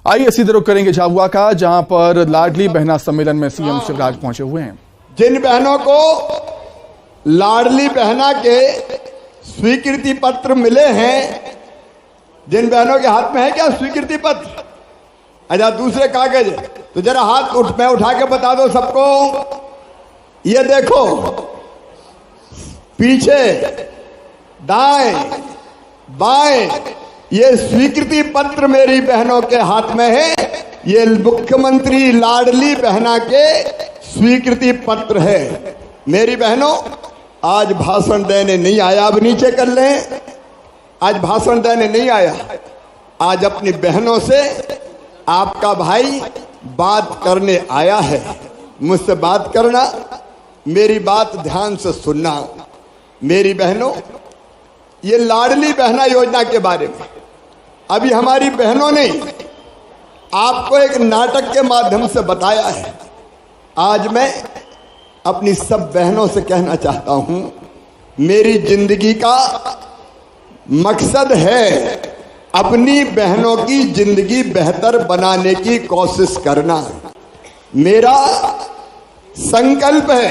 आइए सीधे रुख करेंगे झाबुआ का, जहां पर लाडली बहना सम्मेलन में सीएम शिवराज पहुंचे हुए हैं। जिन बहनों को लाडली बहना के स्वीकृति पत्र मिले हैं, जिन बहनों के हाथ में है क्या स्वीकृति पत्र? अच्छा, दूसरे कागज तो जरा हाथ में उठा के बता दो सबको। ये देखो, पीछे दाएं बाएं ये स्वीकृति पत्र मेरी बहनों के हाथ में है। ये मुख्यमंत्री लाडली बहना के स्वीकृति पत्र है। मेरी बहनों, आज भाषण देने नहीं आया, अब नीचे कर लें। आज भाषण देने नहीं आया, आज अपनी बहनों से आपका भाई बात करने आया है। मुझसे बात करना, मेरी बात ध्यान से सुनना। मेरी बहनों, ये लाडली बहना योजना के बारे में अभी हमारी बहनों ने आपको एक नाटक के माध्यम से बताया है। आज मैं अपनी सब बहनों से कहना चाहता हूं, मेरी जिंदगी का मकसद है अपनी बहनों की जिंदगी बेहतर बनाने की कोशिश करना। मेरा संकल्प है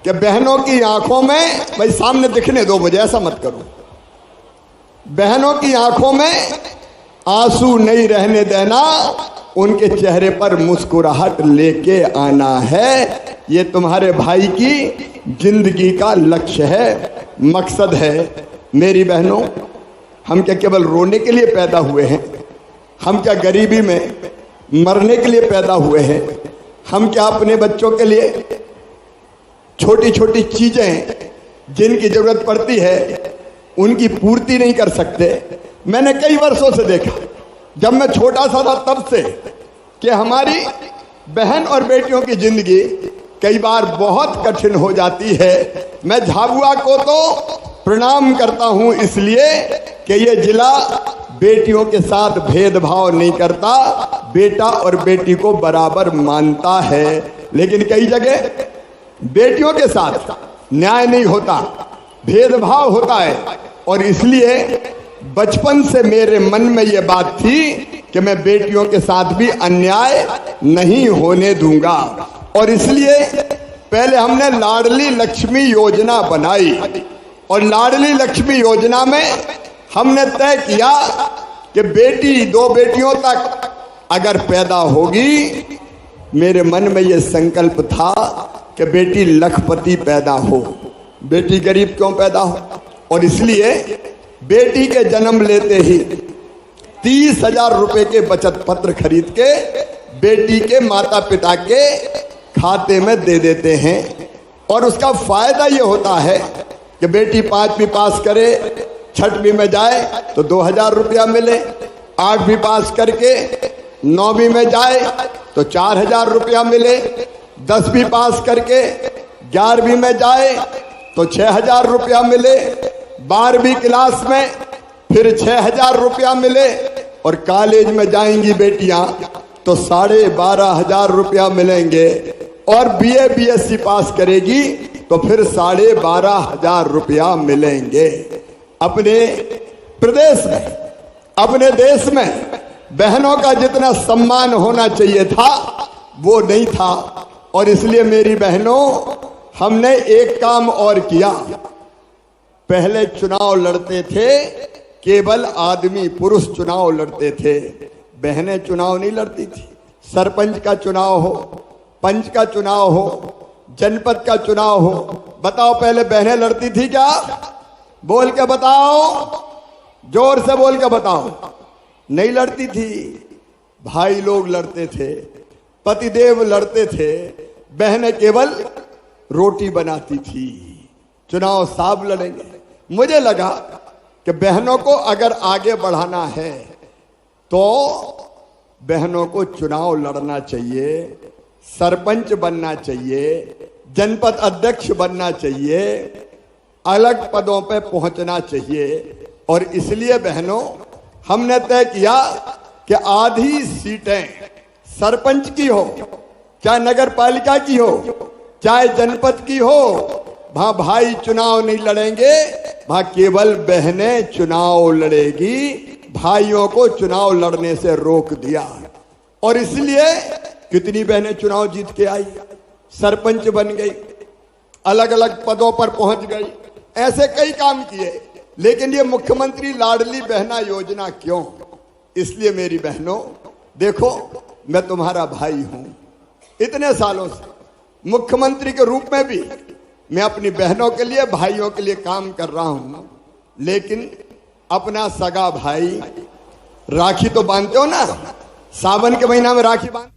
कि बहनों की आंखों में, भाई सामने दिखने दो मुझे, ऐसा मत करो, बहनों की आंखों में आंसू नहीं रहने देना, उनके चेहरे पर मुस्कुराहट लेके आना है। ये तुम्हारे भाई की जिंदगी का लक्ष्य है, मकसद है। मेरी बहनों, हम क्या केवल रोने के लिए पैदा हुए हैं? हम क्या गरीबी में मरने के लिए पैदा हुए हैं? हम क्या अपने बच्चों के लिए छोटी छोटी चीजें जिनकी जरूरत पड़ती है उनकी पूर्ति नहीं कर सकते? मैंने कई वर्षों से देखा, जब मैं छोटा सा था तब से, कि हमारी बहन और बेटियों की जिंदगी कई बार बहुत कठिन हो जाती है। मैं झाबुआ को तो प्रणाम करता हूं इसलिए कि ये जिला बेटियों के साथ भेदभाव नहीं करता, बेटा और बेटी को बराबर मानता है। लेकिन कई जगह बेटियों के साथ न्याय नहीं होता, भेदभाव होता है। और इसलिए बचपन से मेरे मन में ये बात थी कि मैं बेटियों के साथ भी अन्याय नहीं होने दूंगा। और इसलिए पहले हमने लाडली लक्ष्मी योजना बनाई, और लाडली लक्ष्मी योजना में हमने तय किया कि बेटी, 2 बेटियों तक अगर पैदा होगी, मेरे मन में ये संकल्प था कि बेटी लखपति पैदा हो, बेटी गरीब क्यों पैदा हो। और इसलिए बेटी के जन्म लेते ही 30,000 रुपए के बचत पत्र खरीद के बेटी के माता पिता के खाते में दे देते हैं। और उसका फायदा ये होता है कि बेटी 5वीं पास करे, 6वीं में जाए तो 2,000 रुपया मिले, 8वीं पास करके 9वीं में जाए तो 4,000 रुपया मिले, 10वीं पास करके 11वीं में जाए तो 6,000 रुपया मिले, 12वीं क्लास में फिर 6,000 रुपया मिले, और कॉलेज में जाएंगी बेटियां तो 12,500 रुपया मिलेंगे, और बीए बीएससी पास करेगी तो फिर 12,500 रुपया मिलेंगे। अपने प्रदेश में, अपने देश में बहनों का जितना सम्मान होना चाहिए था वो नहीं था। और इसलिए मेरी बहनों, हमने एक काम और किया। पहले चुनाव लड़ते थे केवल आदमी, पुरुष चुनाव लड़ते थे, बहनें चुनाव नहीं लड़ती थी। सरपंच का चुनाव हो, पंच का चुनाव हो, जनपद का चुनाव हो, बताओ पहले बहनें लड़ती थी क्या? बोल के बताओ, जोर से बोल के बताओ। नहीं लड़ती थी। भाई लोग लड़ते थे, पतिदेव लड़ते थे, बहनें केवल रोटी बनाती थी। चुनाव साहब लड़ेंगे। मुझे लगा कि बहनों को अगर आगे बढ़ाना है तो बहनों को चुनाव लड़ना चाहिए, सरपंच बनना चाहिए, जनपद अध्यक्ष बनना चाहिए, अलग पदों पे पहुंचना चाहिए। और इसलिए बहनों, हमने तय किया कि आधी सीटें सरपंच की हो, चाहे नगर पालिका की हो, चाहे जनपद की हो, वहां भाई चुनाव नहीं लड़ेंगे, वहां केवल बहनें चुनाव लड़ेगी। भाइयों को चुनाव लड़ने से रोक दिया। और इसलिए कितनी बहनें चुनाव जीत के आई, सरपंच बन गई, अलग अलग पदों पर पहुंच गई, ऐसे कई काम किए। लेकिन ये मुख्यमंत्री लाडली बहना योजना क्यों? इसलिए मेरी बहनों, देखो मैं तुम्हारा भाई हूं, इतने सालों से मुख्यमंत्री के रूप में भी मैं अपनी बहनों के लिए, भाइयों के लिए काम कर रहा हूं। लेकिन अपना सगा भाई, राखी तो बांधते हो ना, सावन के महीना में राखी बांध